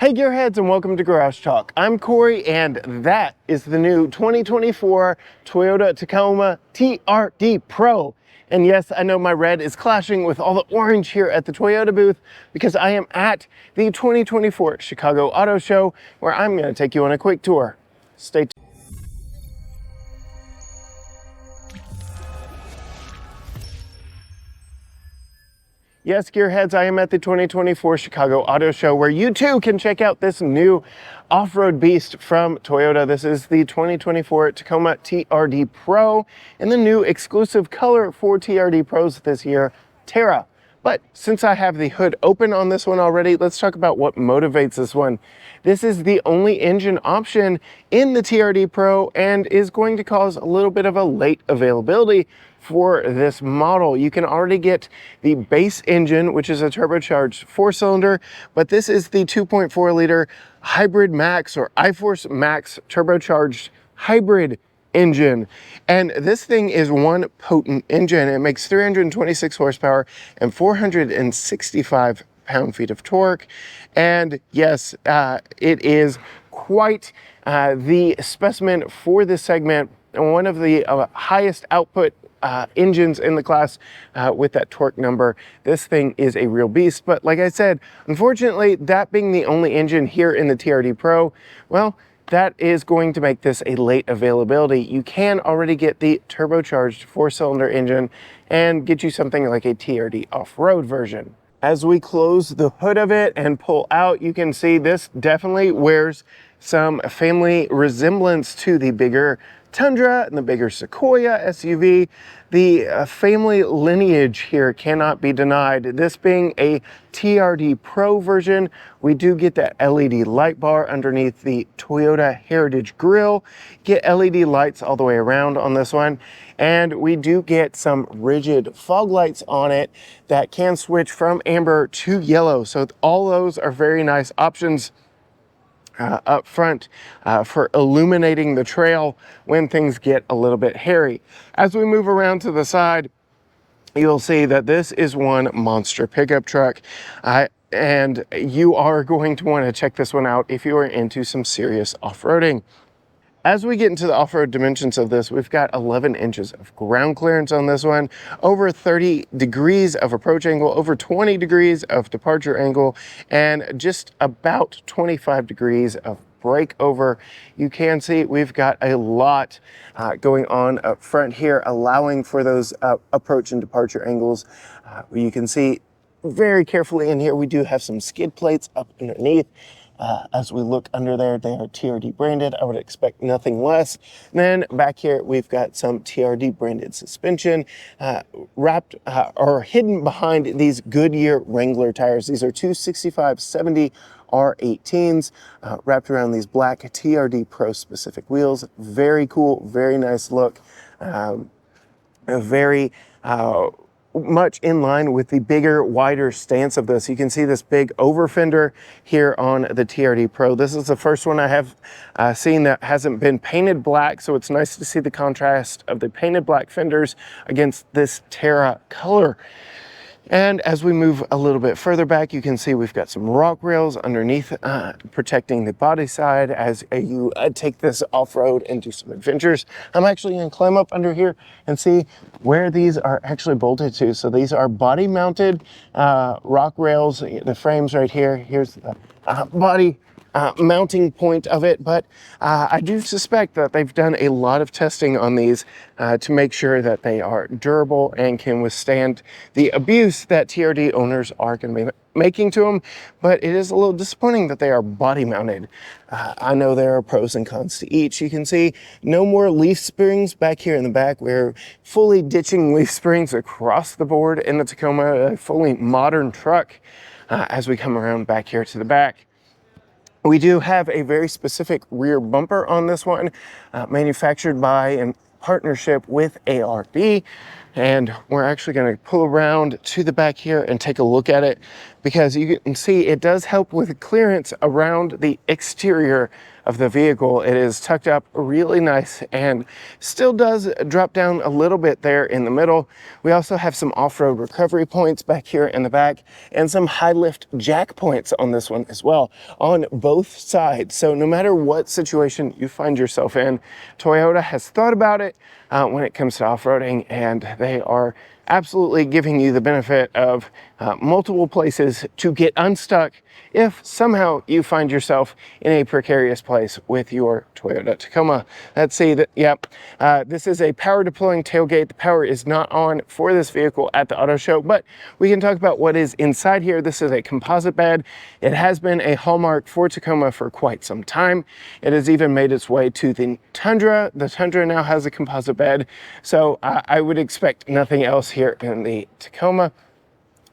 Hey gearheads, and welcome to Garage Talk. I'm Corey and that is the new 2024 Toyota Tacoma TRD Pro. And yes, I know my red is clashing with all the orange here at the Toyota booth because I am at the 2024 Chicago Auto Show, where I'm going to take you on a quick tour. Stay tuned. Yes, gearheads, I am at the 2024 Chicago Auto Show, where you too can check out this new off-road beast from Toyota. This is the 2024 Tacoma TRD Pro and the new exclusive color for TRD Pros this year, Terra. But since I have the hood open on this one already, let's talk about what motivates this one. This is the only engine option in the TRD Pro and is going to cause a little bit of a late availability for this model. You can already get the base engine, which is a turbocharged 4-cylinder, but this is the 2.4 liter hybrid max or iForce Max turbocharged hybrid engine. And this thing is one potent engine. It makes 326 horsepower and 465 pound-feet of torque. And yes, it is quite the specimen for this segment, and one of the highest output engines in the class with that torque number. This thing is a real beast. But like I said, unfortunately, that being the only engine here in the TRD Pro, well, that is going to make this a late availability. You can already get the turbocharged 4-cylinder engine and get you something like a TRD Off-Road version. As we close the hood of it and pull out, you can see this definitely wears some family resemblance to the bigger Tundra and the bigger Sequoia SUV. The family lineage here cannot be denied. This being a TRD Pro version, we do get that LED light bar underneath the Toyota Heritage grille, get LED lights all the way around on this one, and we do get some rigid fog lights on it that can switch from amber to yellow. So all those are very nice options up front for illuminating the trail when things get a little bit hairy. As we move around to the side, you'll see that this is one monster pickup truck, and you are going to want to check this one out if you are into some serious off-roading. As we get into the off-road dimensions of this, we've got 11 inches of ground clearance on this one, over 30 degrees of approach angle, over 20 degrees of departure angle, and just about 25 degrees of breakover. You can see we've got a lot going on up front here, allowing for those approach and departure angles. You can see very carefully in here, we do have some skid plates up underneath. As we look under there, they are TRD branded. I would expect nothing less. And then back here, we've got some TRD branded suspension wrapped or hidden behind these Goodyear Wrangler tires. These are 265/70 R18s wrapped around these black TRD Pro specific wheels. Very cool, very nice look. Very much in line with the bigger, wider stance of this. You can see this big over fender here on the TRD Pro. This is the first one I have seen that hasn't been painted black, so it's nice to see the contrast of the painted black fenders against this Terra color. And as we move a little bit further back, you can see we've got some rock rails underneath protecting the body side as you take this off-road and do some adventures. I'm actually going to climb up under here and see where these are actually bolted to. So these are body mounted rock rails. The frame's right here. Here's the body mounting point of it, but I do suspect that they've done a lot of testing on these to make sure that they are durable and can withstand the abuse that TRD owners are going to be making to them. But it is a little disappointing that they are body mounted. I know there are pros and cons to each. You can see no more leaf springs back here in the back. We're fully ditching leaf springs across the board in the Tacoma, a fully modern truck. As we come around back here to the back, we do have a very specific rear bumper on this one, manufactured by in partnership with ARB. And we're actually going to pull around to the back here and take a look at it, because you can see it does help with clearance around the exterior of the vehicle. It is tucked up really nice and still does drop down a little bit there in the middle. We also have some off-road recovery points back here in the back and some high lift jack points on this one as well on both sides. So no matter what situation you find yourself in, Toyota has thought about it when it comes to off-roading, and they are absolutely giving you the benefit of multiple places to get unstuck if somehow you find yourself in a precarious place with your Toyota Tacoma. Let's see that, yep, this is a power deploying tailgate. The power is not on for this vehicle at the auto show, but we can talk about what is inside here. This is a composite bed. It has been a hallmark for Tacoma for quite some time. It has even made its way to the Tundra. The Tundra now has a composite bed, so I would expect nothing else here in the Tacoma.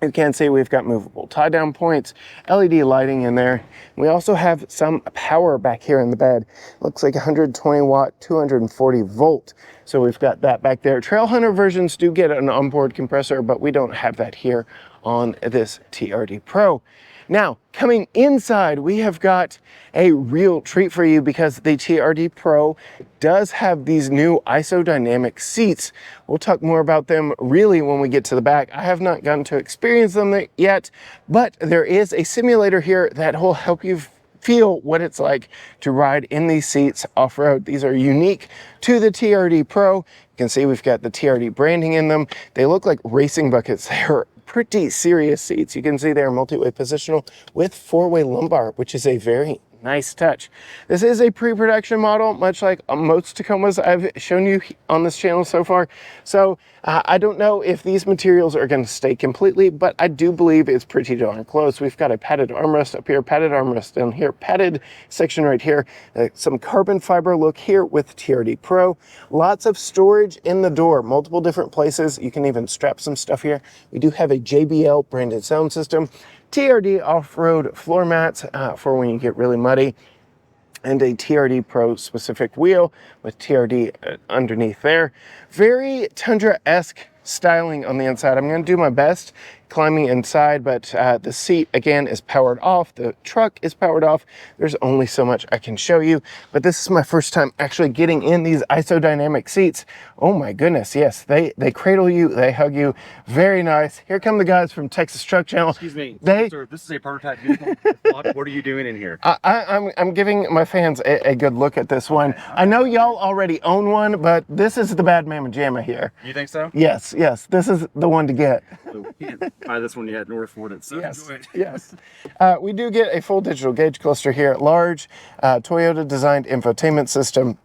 You can see we've got movable tie down points, LED lighting in there. We also have some power back here in the bed. Looks like 120 watt, 240 volt. So we've got that back there. Trailhunter versions do get an onboard compressor, but we don't have that here on this TRD Pro. Now, coming inside, we have got a real treat for you, because the TRD Pro does have these new isodynamic seats. We'll talk more about them really when we get to the back. I have not gotten to experience them yet, but there is a simulator here that will help you feel what it's like to ride in these seats off-road. These are unique to the TRD Pro. You can see we've got the TRD branding in them. They look like racing buckets. They're pretty serious seats. You can see they're multi-way positional with 4-way lumbar, which is a very nice touch. This is a pre-production model, much like most Tacomas I've shown you on this channel so far. So I don't know if these materials are going to stay completely, but I do believe it's pretty darn close. We've got a padded armrest up here, padded armrest down here, padded section right here, some carbon fiber look here with TRD Pro. Lots of storage in the door, multiple different places. You can even strap some stuff here. We do have a JBL branded sound system, TRD Off-Road floor mats for when you get really muddy, and a TRD Pro specific wheel with TRD underneath there. Very Tundra-esque styling on the inside. I'm going to do my best climbing inside, but the seat again is powered off. The truck is powered off. There's only so much I can show you, but this is my first time actually getting in these isodynamic seats. Oh my goodness, yes, they cradle you, they hug you. Very nice. Here come the guys from Texas Truck Channel. Excuse me, sir, this is a prototype vehicle. What are you doing in here? I'm giving my fans a good look at this one. I know y'all already own one, but this is the bad mamma jamma here. You think so? Yes, this is the one to get. So we can't buy this one yet, nor afford it, so yes, enjoy it. yes. We do get a full digital gauge cluster here, large Toyota designed infotainment system.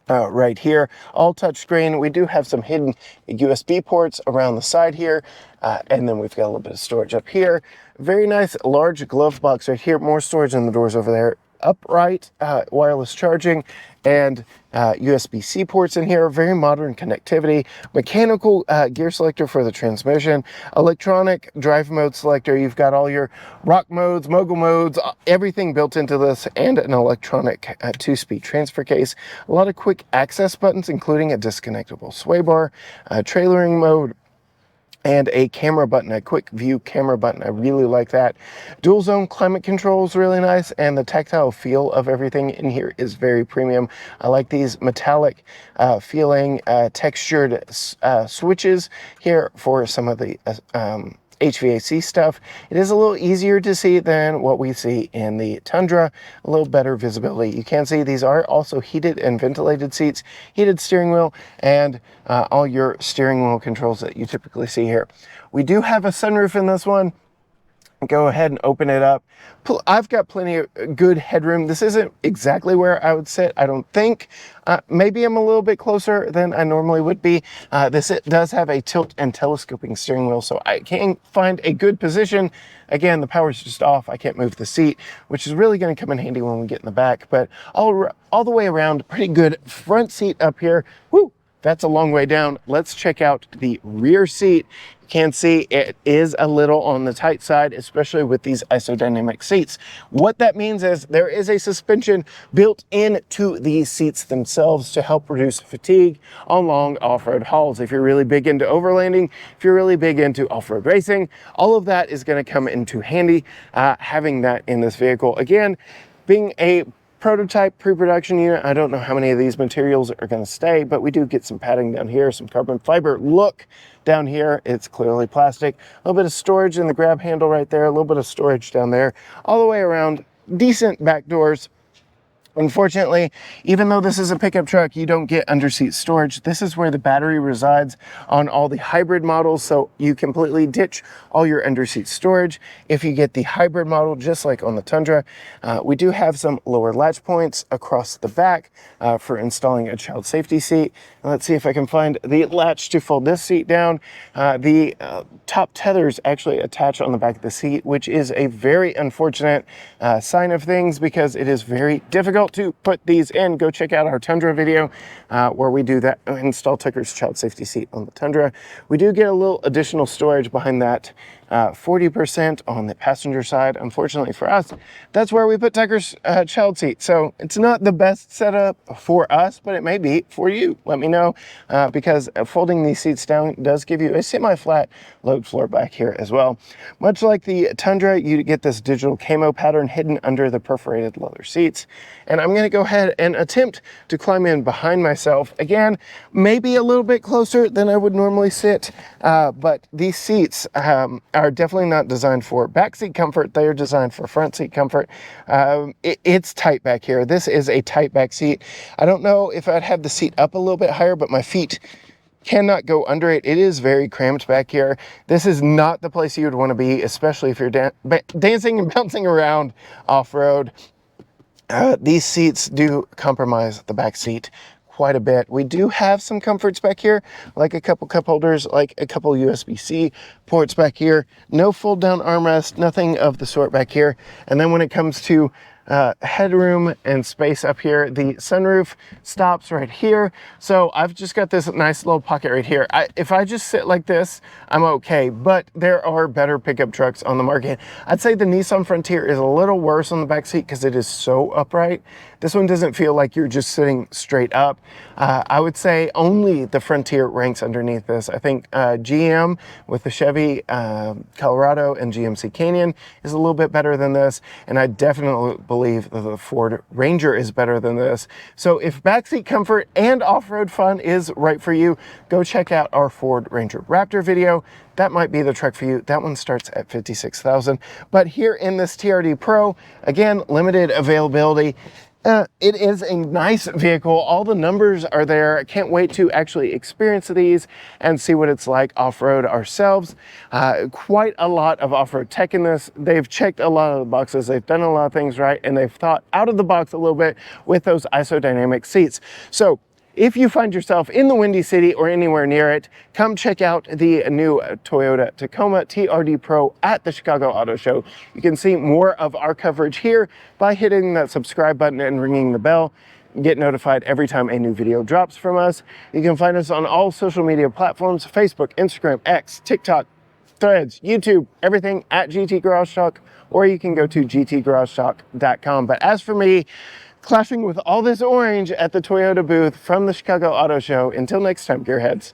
Right here, all touchscreen. We do have some hidden USB ports around the side here, and then we've got a little bit of storage up here. Very nice large glove box right here, more storage in the doors over there. Upright wireless charging and USB-C ports in here. Very modern connectivity. Mechanical gear selector for the transmission. Electronic drive mode selector. You've got all your rock modes, mogul modes, everything built into this, and an electronic 2-speed transfer case. A lot of quick access buttons, including a disconnectable sway bar, trailering mode, and a camera button, a quick view camera button. I really like that. Dual zone climate control is really nice, and the tactile feel of everything in here is very premium. I like these metallic feeling textured switches here for some of the HVAC stuff. It is a little easier to see than what we see in the Tundra, a little better visibility. You can see these are also heated and ventilated seats, heated steering wheel, and all your steering wheel controls that you typically see here. We do have a sunroof in this one. Go ahead and open it up. I've got plenty of good headroom. This isn't exactly where I would sit, I don't think. Maybe I'm a little bit closer than I normally would be. It does have a tilt and telescoping steering wheel, so I can find a good position. Again, the power's just off. I can't move the seat, which is really going to come in handy when we get in the back. But all the way around, pretty good front seat up here. Woo! that's a long way down. Let's check out the rear seat. You can see it is a little on the tight side, especially with these isodynamic seats. What that means is there is a suspension built into these seats themselves to help reduce fatigue on long off-road hauls. If you're really big into overlanding, if you're really big into off-road racing, all of that is going to come into handy having that in this vehicle. Again, being a prototype pre-production unit, I don't know how many of these materials are going to stay, but we do get some padding down here, some carbon fiber look down here. It's clearly plastic. A little bit of storage in the grab handle right there, a little bit of storage down there, all the way around. Decent back doors. Unfortunately, even though this is a pickup truck, you don't get underseat storage. This is where the battery resides on all the hybrid models, so you completely ditch all your underseat storage. If you get the hybrid model, just like on the Tundra, we do have some lower latch points across the back for installing a child safety seat. Let's see if I can find the latch to fold this seat down. The top tethers actually attach on the back of the seat, which is a very unfortunate sign of things because it is very difficult to put these in. Go check out our Tundra video where we do that, install Tucker's child safety seat on the Tundra. We do get a little additional storage behind that 40% on the passenger side. Unfortunately for us, that's where we put Tucker's child seat. So it's not the best setup for us, but it may be for you. Let me know because folding these seats down does give you a semi-flat load floor back here as well. Much like the Tundra, you get this digital camo pattern hidden under the perforated leather seats. And I'm going to go ahead and attempt to climb in behind myself. Again, maybe a little bit closer than I would normally sit, but these seats are definitely not designed for backseat comfort. They are designed for front seat comfort. It's tight back here. This is a tight back seat. I don't know if I'd have the seat up a little bit higher, but my feet cannot go under it. It is very cramped back here. This is not the place you would want to be, especially if you're dancing and bouncing around off-road. These seats do compromise the back seat quite a bit. We do have some comforts back here, like a couple cup holders, like a couple USB-C ports back here. No fold down armrest, nothing of the sort back here. And then when it comes to headroom and space up here, the sunroof stops right here. So I've just got this nice little pocket right here. If I just sit like this, I'm okay, but there are better pickup trucks on the market. I'd say the Nissan Frontier is a little worse on the back seat because it is so upright. This one doesn't feel like you're just sitting straight up. I would say only the Frontier ranks underneath this. I think GM with the Chevy Colorado and GMC Canyon is a little bit better than this, and I definitely believe that the Ford Ranger is better than this. So if backseat comfort and off-road fun is right for you, go check out our Ford Ranger Raptor video. That might be the truck for you. That one starts at $56,000. But here in this TRD Pro, again, limited availability. It is a nice vehicle. All the numbers are there. I can't wait to actually experience these and see what it's like off-road ourselves. Quite a lot of off-road tech in this. They've checked a lot of the boxes. They've done a lot of things right, and they've thought out of the box a little bit with those isodynamic seats. So if you find yourself in the Windy City or anywhere near it, come check out the new Toyota Tacoma TRD Pro at the Chicago Auto Show. You can see more of our coverage here by hitting that subscribe button and ringing the bell. Get notified every time a new video drops from us. You can find us on all social media platforms: Facebook, Instagram, X, TikTok, Threads, YouTube, everything at GT Garage Talk, or you can go to gtgaragetalk.com. But as for me, clashing with all this orange at the Toyota booth from the Chicago Auto Show. Until next time, gearheads.